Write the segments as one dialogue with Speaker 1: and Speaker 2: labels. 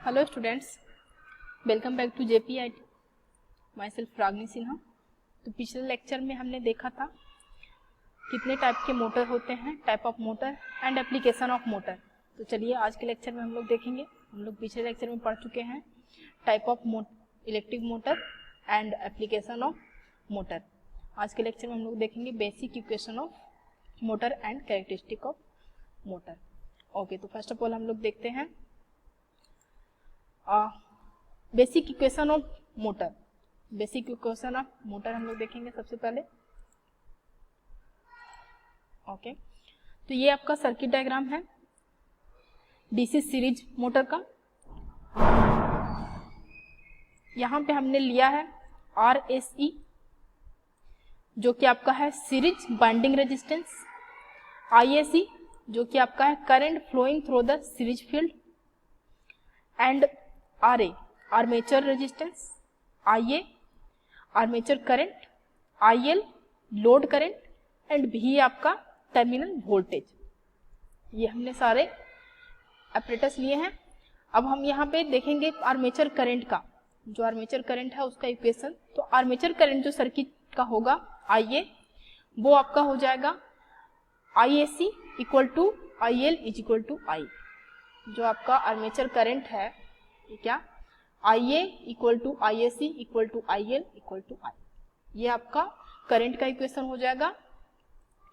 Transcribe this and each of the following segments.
Speaker 1: Hello students, welcome back to JPIT। Myself Ragini Sinha. तो पिछले lecture में हमने देखा था कितने टाइप के मोटर होते हैं, type of motor and application of motor. तो चलिए आज के लेक्चर में हम लोग देखेंगे। हम लोग पिछले लेक्चर में पढ़ चुके हैं type of electric motor and application of motor. आज के लेक्चर में हम लोग देखेंगे basic equation of motor and characteristic of motor. Okay, तो फर्स्ट ऑफ ऑल हम लोग देखते हैं basic equation of motor. Basic equation of motor हम लोग देखेंगे सबसे पहले। ओके, तो ये आपका सर्किट डायग्राम है डीसी सीरीज मोटर का। यहां पे हमने लिया है RSE जो कि आपका है सीरीज बाइंडिंग रेजिस्टेंस, IAC जो कि आपका है current flowing through the series field, and RA armature resistance, IA armature current, IL load current and V आपका टर्मिनल वोल्टेज। ये हमने सारे ऑपरेटर्स लिए हैं। अब हम यहाँ पे देखेंगे आर्मेचर करंट का, जो आर्मेचर करंट है उसका इक्वेशन। तो आर्मेचर करंट जो सर्किट का होगा IA, वो आपका हो जाएगा IAC equal to IL is equal to I। जो आपका आर्मेचर करंट है ये क्या, IA equal to IAC equal to IL equal to I। ये आपका करंट का इक्वेशन हो जाएगा।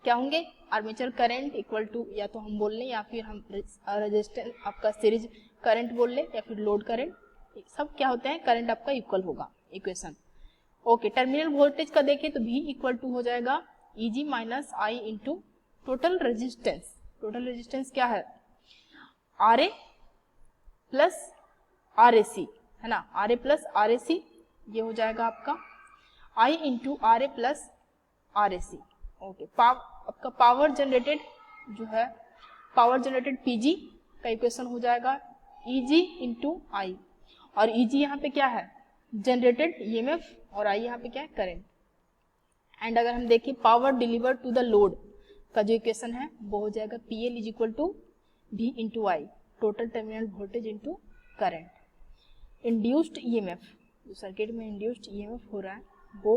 Speaker 1: क्या होंगे, आर्मेचर करंट इक्वल टू, या तो हम बोल लें या फिर हम रेजिस्टेंस आपका सीरीज करंट बोल लें या फिर लोड करंट, सब क्या होते हैं, करंट आपका इक्वल होगा इक्वेशन। ओके, टर्मिनल वोल्टेज का देखें तो V इक्वल टू हो जाएगा EG minus I into total resistance. Total resistance क्या है, RA प्लस RAC है ना, RA प्लस RAC, ये हो जाएगा आपका I into RA plus RAC। Okay, आपका पावर जनरेटेड जो है, पावर जनरेटेड PG का इक्वेशन हो जाएगा EG इंटू I, और EG यहाँ पे क्या है, जनरेटेड EMF, और I यहाँ पे क्या है, करंट। एंड अगर हम देखें power deliver to the load का जो इक्वेशन है वो हो जाएगा PL is equal to V into I, total terminal voltage into current. Induced EMF, जो सर्किट में इंड्यूस्ड EMF हो रहा है वो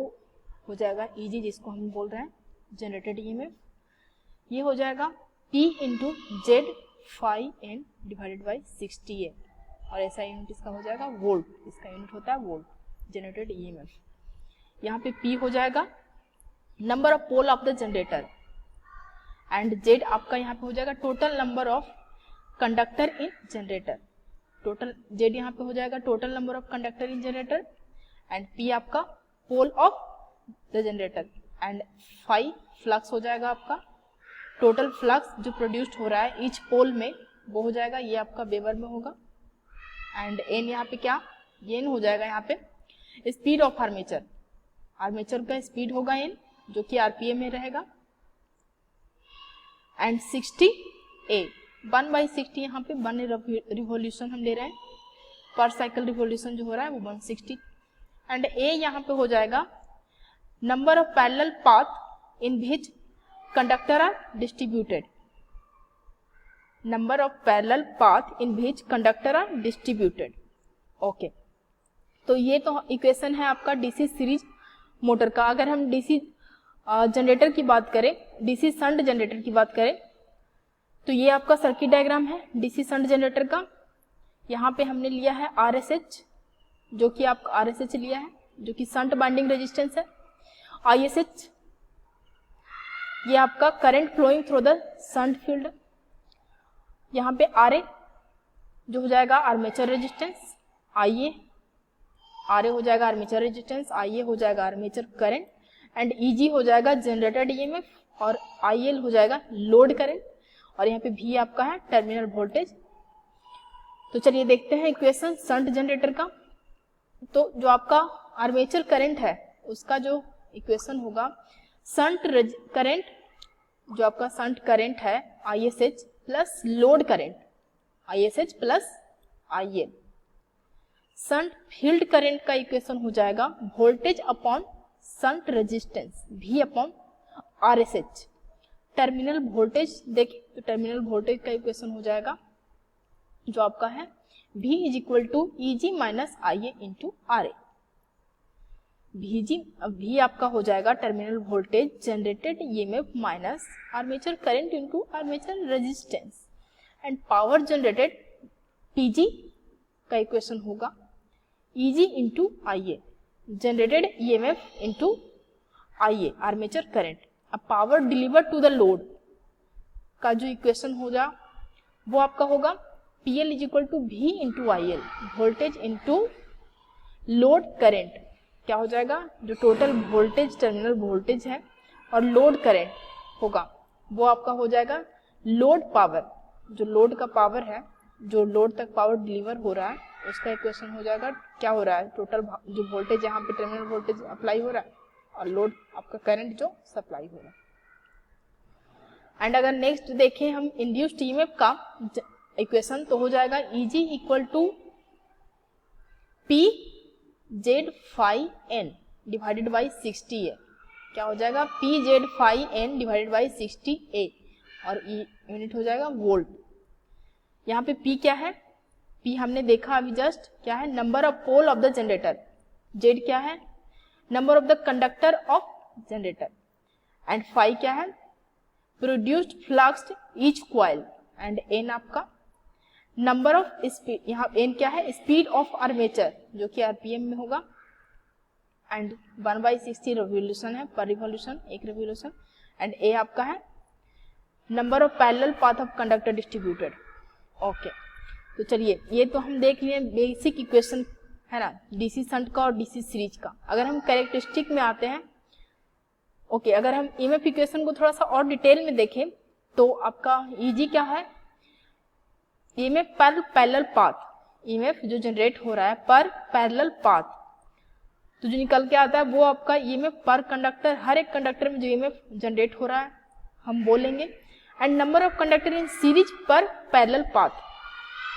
Speaker 1: हो जाएगा EG, जिसको हम बोल रहे हैं जनरेटेड EMF। ये हो जाएगा P into Z phi N divided by 60A, और ऐसा यूनिट इसका हो जाएगा वोल्ट, इसका यूनिट होता है वोल्ट, जनरेटेड EMF। यहाँ पे P हो जाएगा number of pole of the generator, and Z आपका यहाँ पे हो जाएगा total number of conductor in generator. Total Z यहाँ पे हो जाएगा total number of conductor in generator, and P आपका pole of the generator, and phi flux हो जाएगा आपका टोटल फ्लक्स जो प्रोड्यूस्ड हो रहा है ईच पोल में, वो हो जाएगा, ये आपका वेबर में होगा। एंड N यहाँ पे क्या, N हो जाएगा यहाँ पे स्पीड ऑफ आर्मेचर, आर्मेचर का स्पीड होगा N जो कि RPM में रहेगा। एंड 60A 1/60, यहाँ पे 1 रिवोल्यूशन हम ले रहे हैं, पर साइकिल रिवोल्यूशन जो हो रहा है वो 160। एंड A यहाँ पे हो जाएगा number of parallel path in which conductor are distributed, number of parallel path in which conductor are distributed. Okay, तो ये तो इक्वेशन है आपका डीसी सीरीज मोटर का। अगर हम डीसी जनरेटर की बात करें, डीसी शंट जनरेटर की बात करें, तो ये आपका सर्किट डायग्राम है डीसी शंट जनरेटर का। यहाँ पे हमने लिया है RSH, जो कि आपका RSH लिया है जो कि शंट बाइंडिंग रेजिस्टेंस है। ISH ये आपका current flowing through the shunt field. यहाँ पे RA जो हो जाएगा आर्मेचर रेजिस्टेंस, RA हो जाएगा आर्मेचर रेजिस्टेंस, IA हो जाएगा आर्मेचर करंट, एंड EG हो जाएगा जनरेटेड EMF, और IL हो जाएगा लोड करंट, और यहाँ पे V आपका है टर्मिनल वोल्टेज। तो चलिए देखते हैं इक्वेशन शंट जनरेटर का। तो जो आपका आर्मेचर करंट है उसका जो इक्वेशन होगा, शंट करंट, जो आपका शंट करंट है ISH plus load current ISH plus IL। Shunt field current का इक्वेशन हो जाएगा voltage upon shunt resistance V upon RSH। Terminal voltage देखिए, तो टर्मिनल वोल्टेज का इक्वेशन हो जाएगा जो आपका है V is equal to Eg minus IA into RA। V आपका हो जाएगा terminal voltage generated EMF minus armature current into armature resistance, and power generated PG का इक्वेशन होगा Eg into IA, generated EMF into IA armature current. अब power deliver to the load का जो equation होगा वो आपका होगा PL is equal to V into IL, voltage into load current. क्या हो जाएगा, जो टोटल वोल्टेज टर्मिनल वोल्टेज है और लोड करंट होगा वो आपका हो जाएगा लोड पावर, जो लोड का पावर है, जो लोड तक पावर डिलीवर हो रहा है उसका इक्वेशन हो जाएगा क्या हो रहा है, टोटल जो वोल्टेज यहाँ पे टर्मिनल वोल्टेज अप्लाई हो रहा है और लोड आपका करंट जो सप्लाई हो रहा है। एंड अगर नेक्स्ट देखें हम इंड्यूस्ड ईएमएफ का इक्वेशन तो हो जाएगा Eg equal to P Z phi N divided by 60A। क्या हो जाएगा, P Z phi N divided by 60A और यूनिट हो जाएगा वोल्ट। यहाँ पे P क्या है, P हमने देखा अभी जस्ट क्या है, number of pole of the generator. Z क्या है, number of the conductor of generator, and phi क्या है, produced flux each coil, and N आपका नंबर ऑफ स्पीड, यहाँ N क्या है, स्पीड ऑफ आर्मेचर जो कि RPM में होगा, एंड 1/60 रिवोल्यूशन है पर रिवोल्यूशन, एक रिवोल्यूशन, एंड A आपका है number of parallel path of conductor distributed. Okay, तो चलिए ये तो हम देख लिए बेसिक इक्वेशन है ना, DC शंट का और DC सीरीज का। अगर हम कैरेक्टरिस्टिक में आते हैं, ओके, अगर हम EMF इक्वेशन को थोड़ा सा और डिटेल में देखें तो आपका Eg क्या है, EMF पर पैरेलल पाथ, EMF जो जनरेट हो रहा है पर पैरेलल पाथ, तो जो निकल के आता है वो आपका EMF पर कंडक्टर, हर एक कंडक्टर में जो EMF जनरेट हो रहा है हम बोलेंगे, and number of conductor in series पर पैरेलल पाथ,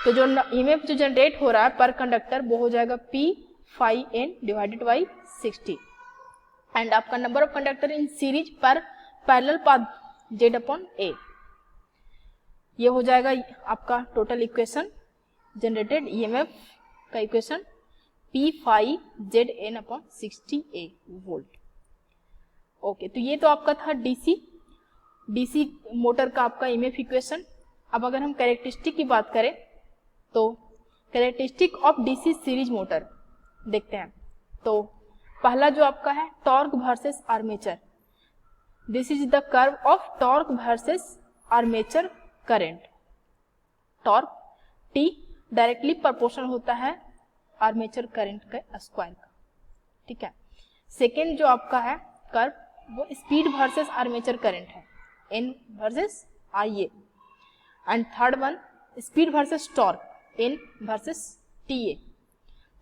Speaker 1: तो जो EMF जो जनरेट हो रहा है पर कंडक्टर वो हो जाएगा P phi N divided by 60, and आपका number of conductor in series पर parallel path Z upon A। ये हो जाएगा आपका टोटल इक्वेशन जनरेटेड EMF का equation P phi Z N upon 60A volt. Okay, तो ये तो आपका था DC मोटर का आपका EMF इक्वेशन। अब अगर हम कैरेक्टरिस्टिक की बात करें तो characteristic of DC series motor देखते हैं। तो पहला जो आपका है torque versus armature, this is the curve of torque versus armature current. Torque T directly proportional होता है आर्मेचर करंट के स्क्वायर का, ठीक है। सेकेंड जो आपका है कर्व वो स्पीड वर्सेस आर्मेचर करंट है, N versus IA, and third one speed versus torque, N versus TA।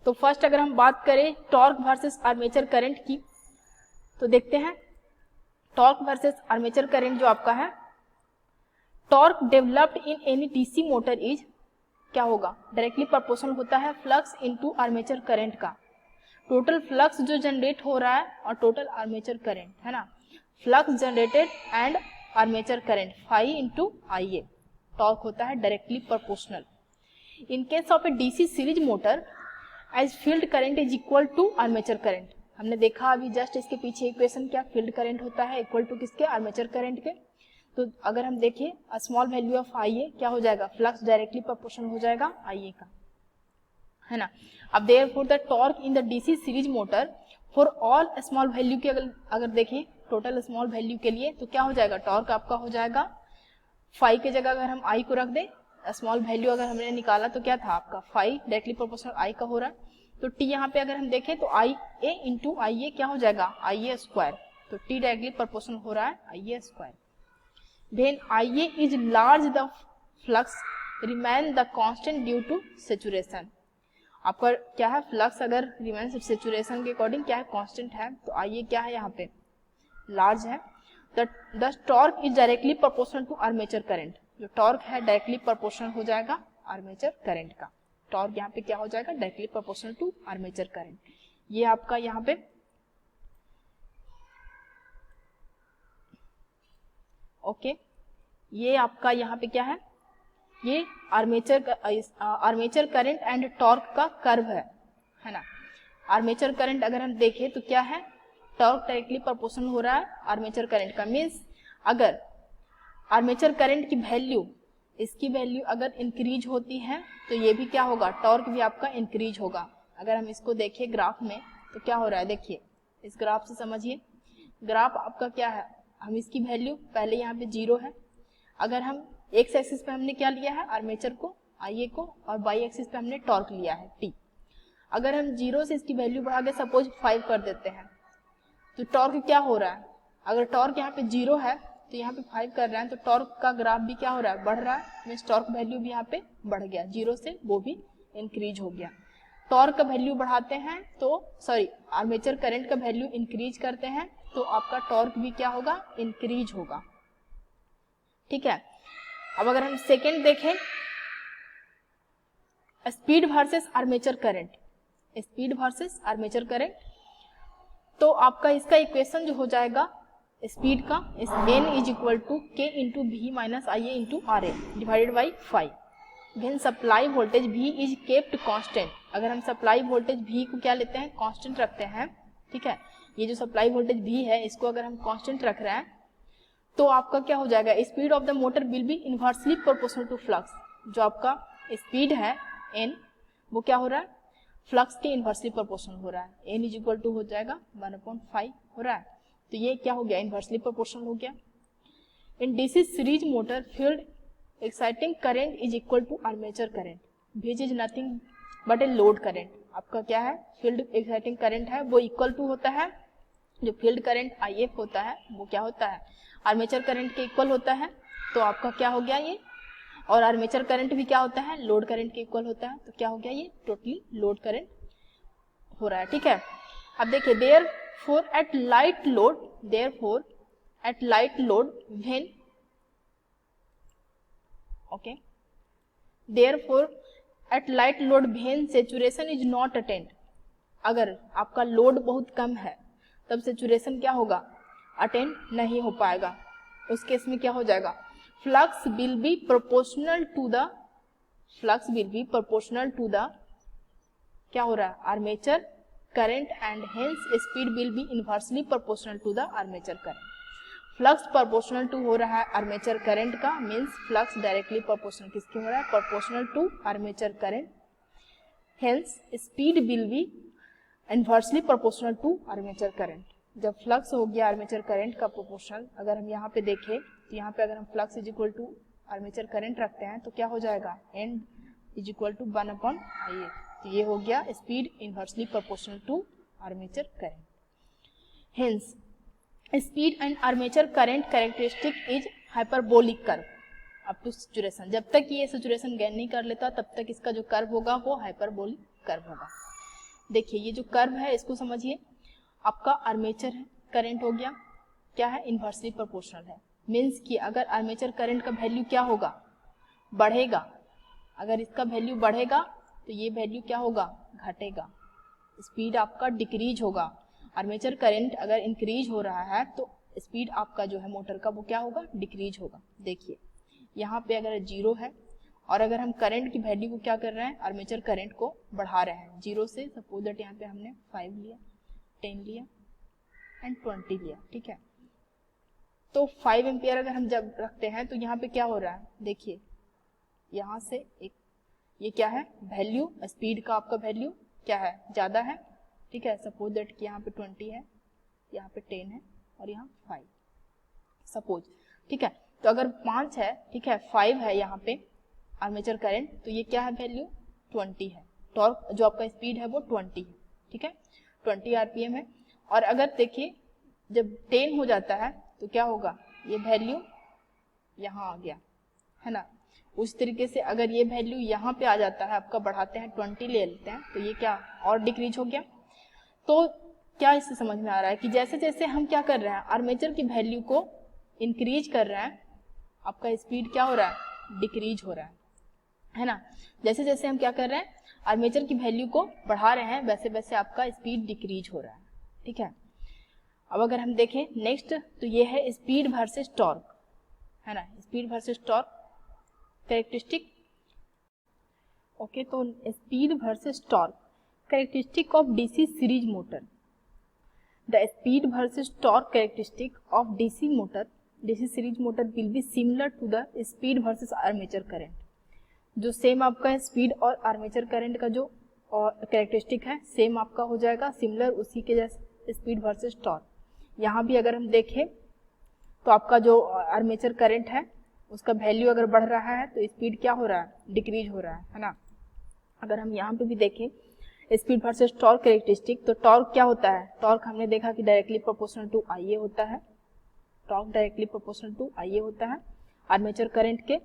Speaker 1: तो फर्स्ट अगर हम बात करें टॉर्क वर्सेस आर्मेचर करंट की तो देखते हैं टॉर्क वर्सेस आर्मेचर करंट जो आपका है, torque developed in any DC motor is क्या होगा, डायरेक्टली प्रोपोर्शनल होता है फ्लक्स इनटू आर्मेचर करंट का। टोटल फ्लक्स जो जनरेट हो रहा है और टोटल आर्मेचर करंट है ना, flux generated and armature current phi into IA, torque होता है directly proportional. In case of a DC series motor as field current is equal to armature current, हमने देखा अभी जस्ट इसके पीछे इक्वेशन क्या, फील्ड करंट होता है इक्वल टू किसके, आर्मेचर करंट के। तो अगर हम देखें स्मॉल वैल्यू ऑफ IA क्या हो जाएगा, फ्लक्स डायरेक्टली प्रोपोर्शनल हो जाएगा IA का, है ना। अब therefore the torque in the DC series motor for all small value के अगर देखें टोटल स्मॉल वैल्यू के लिए तो क्या हो जाएगा, टॉर्क आपका हो जाएगा phi के जगह अगर हम I को रख दें, स्मॉल वैल्यू अगर हमने निकाला तो क्या था आपका phi डायरेक्टली प्रोपोर्शनल I का हो रहा है, तो T यहाँ पे अगर हम देखें तो IA इंटू IA क्या हो जाएगा, IA स्क्वायर, तो T डायरेक्टली प्रोपोर्शनल हो रहा है IA square. When IA is large, the flux remain the constant due to saturation। आपका क्या है, फ्लक्स अगर रिमेन सेचुरेशन के अकॉर्डिंग क्या है, कांस्टेंट है, तो IA क्या है यहाँ पे लार्ज है। The torque is directly proportional to armature current, जो टॉर्क है डायरेक्टली प्रोपोर्शनल हो जाएगा आर्मेचर करंट का, टॉर्क यहाँ पे क्या हो जाएगा, directly proportional to armature current. ये आपका यहाँ पे ओके, ये आपका यहाँ पे क्या है, ये आर्मेचर करंट एंड टॉर्क का कर्व है ना। आर्मेचर करंट अगर हम देखें तो क्या है, टॉर्क डायरेक्टली प्रोपोर्शनल हो रहा है आर्मेचर करंट का। मीन्स अगर आर्मेचर करंट की वैल्यू, इसकी वैल्यू अगर इंक्रीज होती है तो ये भी क्या होगा, टॉर्क भी आपका इंक्रीज होगा। अगर हम इसको देखें ग्राफ में तो क्या हो रहा है, देखिए इस ग्राफ से समझिए। ग्राफ आपका क्या है, हम इसकी वैल्यू पहले यहाँ पे 0 है। अगर हम एक्स एक्सिस पे हमने क्या लिया है, आर्मेचर को, IA को, और वाई एक्सिस पे हमने टॉर्क लिया है T। अगर हम 0 से इसकी वैल्यू बढ़ा के सपोज 5 कर देते हैं तो टॉर्क क्या हो रहा है, अगर टॉर्क यहाँ पे 0 है तो यहाँ पे 5 कर रहे हैं तो टॉर्क का ग्राफ भी क्या हो रहा है, बढ़ रहा है। मीन्स टॉर्क वैल्यू भी यहाँ पे बढ़ गया, 0 से वो भी इंक्रीज हो गया। टॉर्क का वैल्यू बढ़ाते हैं तो आर्मेचर करंट का वैल्यू इंक्रीज करते हैं तो आपका टॉर्क भी क्या होगा, इंक्रीज होगा। ठीक है। अब अगर हम सेकेंड देखें, speed versus armature current, speed versus armature current, तो आपका इसका इक्वेशन जो हो जाएगा स्पीड का, इस n is equal to k into V minus IA into RA divided by 5। When supply voltage V is kept constant, अगर हम सप्लाई वोल्टेज V को क्या लेते हैं, कांस्टेंट रखते हैं। ठीक है, ये जो सप्लाई वोल्टेज V है इसको अगर हम कांस्टेंट रख रहे हैं तो आपका क्या हो जाएगा, speed of the motor will be inversely proportional to flux. जो आपका स्पीड है n, वो क्या हो रहा है, फ्लक्स के इनवर्सली प्रोपोर्शनल हो रहा है। n इज इक्वल टू हो जाएगा 1/5 हो रहा है, तो ये क्या हो गया, इनवर्सली प्रोपोर्शनल हो गया। In DC series motor field exciting current is equal to armature current, which is nothing but a load current. आपका क्या है, फील्ड एक्साइटिंग करंट है वो इक्वल टू होता है, जो फील्ड करंट IF होता है वो क्या होता है, आर्मेचर करंट के इक्वल होता है। तो आपका क्या हो गया ये, और आर्मेचर करंट भी क्या होता है, लोड करंट के इक्वल होता है। तो क्या हो गया, ये टोटली लोड करंट हो रहा है। ठीक है। अब देखिए, therefore at light load, therefore at light load when, okay, therefore at light load when saturation is not attained, अगर आपका लोड बहुत कम है तब सैचुरेशन क्या होगा, अटेंड नहीं हो पाएगा। उस केस में क्या हो जाएगा, flux will be proportional to the, flux will be proportional to the, क्या हो रहा है, armature current and hence speed will be inversely proportional to the armature current. Flux proportional to हो रहा है आर्मेचर करंट का, मीन्स फ्लक्स डायरेक्टली प्रोपोर्शनल किसके हो रहा है, proportional to armature current, hence speed will be inversely proportional to armature current. जब flux हो गया आर्मेचर करंट का प्रोपोर्शनल, अगर हम यहाँ पे देखें तो यहाँ पे अगर हम flux is equal to armature current रखते हैं तो क्या हो जाएगा, n is equal to 1/IA। तो ये हो गया speed inversely proportional to armature current. Hence speed and armature current characteristic is hyperbolic curve up to saturation. जब तक ये सैचुरेशन गेन नहीं कर लेता तब तक इसका जो कर्व होगा वो हाइपरबोलिक कर्व होगा। देखिए ये जो कर्व है इसको समझिए, आपका आर्मेचर करंट हो गया, क्या है, इनवर्सली प्रोपोर्शनल है। मीन्स कि अगर आर्मेचर करंट का वैल्यू क्या होगा, बढ़ेगा, अगर इसका वैल्यू बढ़ेगा तो ये वैल्यू क्या होगा, घटेगा, स्पीड आपका डिक्रीज होगा। आर्मेचर करंट अगर इंक्रीज हो रहा है तो स्पीड आपका जो है मोटर का वो क्या होगा, डिक्रीज होगा। देखिए यहाँ पे अगर 0 है और अगर हम करंट की वैल्यू को क्या कर रहे हैं, आर्मेचर करंट को बढ़ा रहे हैं 0 से, सपोज दैट यहाँ पे हमने 5 लिया, 10 लिया एंड 20 लिया। ठीक है, तो 5 एम्पियर अगर हम जब रखते हैं तो यहाँ पे क्या हो रहा है, देखिए यहाँ से एक, ये क्या है, वैल्यू स्पीड का आपका वैल्यू क्या है, ज्यादा है। ठीक है, सपोज दैट कि यहाँ पे 20 है, यहाँ पे 10 है और यहाँ 5 सपोज। ठीक है, तो अगर 5 है, ठीक है, 5 है यहाँ पे आर्मेचर करंट, तो ये क्या है, वैल्यू 20 है। टॉर्क जो आपका स्पीड है वो 20 है। ठीक है, 20 RPM है। और अगर देखिए जब 10 हो जाता है तो क्या होगा, ये वैल्यू यहाँ आ गया है ना। उस तरीके से अगर ये वैल्यू यहाँ पे आ जाता है, आपका बढ़ाते हैं 20 ले लेते हैं तो ये क्या और डिक्रीज हो गया। तो क्या इससे समझ में आ रहा है कि जैसे जैसे हम क्या कर रहे हैं, आर्मेचर की वैल्यू को इंक्रीज कर रहे हैं, आपका स्पीड क्या हो रहा है, डिक्रीज हो रहा है ना। जैसे जैसे हम क्या कर रहे हैं, आर्मेचर की वैल्यू को बढ़ा रहे हैं, वैसे वैसे आपका स्पीड डिक्रीज हो रहा है। ठीक है, अब अगर हम देखें नेक्स्ट, तो ये है स्पीड वर्सेस टॉर्क, है ना। Speed versus torque characteristic okay, तो speed versus torque, characteristic of DC series motor. The speed versus torque characteristic of DC motor, DC series motor will be similar to the speed versus armature current. जो same आपका speed और armature current का जो characteristic है same आपका हो जाएगा, similar उसी के जैसे स्पीड वर्सेस टॉर्क। यहाँ भी अगर हम देखें तो आपका जो आर्मेचर करंट है उसका वैल्यू अगर बढ़ रहा है तो स्पीड क्या हो रहा है, डिक्रीज हो रहा है ना। अगर हम यहाँ पे भी देखें स्पीड वर्सेस टॉर्क कैरेक्टरिस्टिक, तो टॉर्क क्या होता है, टॉर्क हमने देखा कि डायरेक्टली प्रोपोर्शनल टू IA होता है, torque directly proportional to IA होता है आर्मेचर करंट के।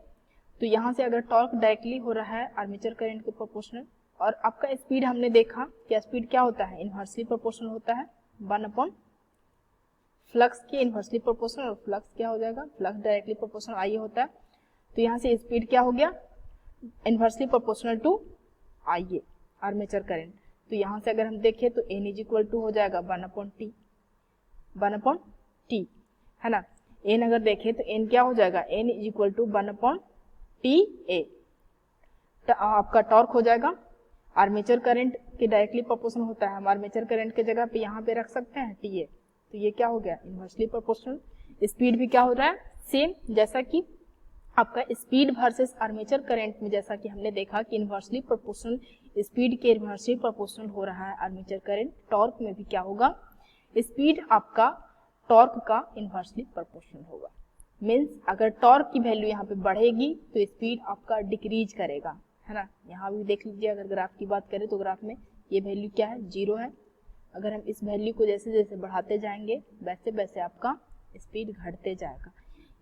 Speaker 1: तो यहाँ से अगर टॉर्क डायरेक्टली हो रहा है आर्मेचर करंट के प्रोपोर्शनल, और आपका स्पीड हमने देखा कि स्पीड क्या होता है, इनवर्सली प्रोपोर्शनल होता है 1 फ्लक्स के इनवर्सली प्रोपोर्शनल, और फ्लक्स क्या हो जाएगा, फ्लक्स डायरेक्टली प्रोपोर्शनल IA होता है। तो यहाँ से स्पीड क्या हो गया, inversely proportional to IA armature current. तो यहाँ से अगर हम देखें तो N इज इक्वल टू हो जाएगा 1/T, 1/T है ना। N अगर देखें तो N क्या हो जाएगा, N is equal to 1/TA। तो आपका टॉर्क हो जाएगा, आर्मेचर करंट के डायरेक्टली प्रोपोर्शनल होता है, हम आर्मेचर करंट के जगह पे यहाँ पे रख सकते हैं TA। तो ये क्या हो गया, इनवर्सली प्रोपोर्शनल। स्पीड भी क्या हो रहा है, सेम जैसा कि आपका स्पीड वर्सेस आर्मेचर करंट में जैसा कि हमने देखा कि इनवर्सली प्रोपोर्शनल स्पीड के इनवर्सली प्रोपोर्शनल हो रहा है आर्मेचर करंट। टॉर्क में भी क्या होगा, स्पीड आपका टॉर्क का इनवर्सली प्रोपोर्शनल होगा। मीन्स अगर टॉर्क की वैल्यू यहाँ पे बढ़ेगी तो स्पीड आपका डिक्रीज करेगा, है ना। यहाँ भी देख लीजिए, अगर ग्राफ की बात करें तो ग्राफ में ये वैल्यू क्या है, 0 है। अगर हम इस वैल्यू को जैसे जैसे बढ़ाते जाएंगे वैसे वैसे आपका स्पीड घटते जाएगा।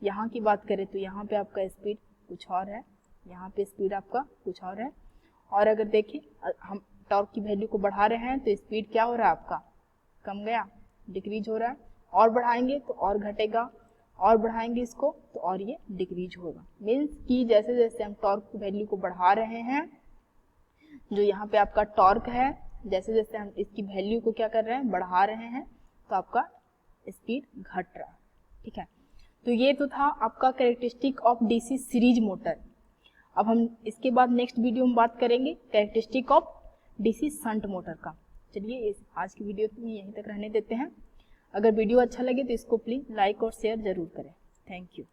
Speaker 1: यहाँ की बात करें तो यहाँ पे आपका स्पीड कुछ और है, यहाँ पे स्पीड आपका कुछ और है। और अगर देखें हम टॉर्क की वैल्यू को बढ़ा रहे हैं तो स्पीड क्या हो रहा है आपका, कम गया, डिक्रीज हो रहा है। और बढ़ाएंगे तो और घटेगा, और बढ़ाएंगे इसको तो और ये डिक्रीज होगा। मीन्स कि जैसे जैसे हम टॉर्क की वैल्यू को बढ़ा रहे हैं, जो यहाँ पे आपका टॉर्क है, जैसे जैसे हम इसकी वैल्यू को क्या कर रहे हैं, बढ़ा रहे हैं, तो आपका स्पीड घट रहा है। ठीक है, तो ये तो था आपका characteristic of DC series motor. अब हम इसके बाद नेक्स्ट वीडियो में बात करेंगे characteristic of DC shunt motor का। चलिए आज की वीडियो तो यहीं तक रहने देते हैं। अगर वीडियो अच्छा लगे तो इसको प्लीज़ लाइक और शेयर जरूर करें। Thank you.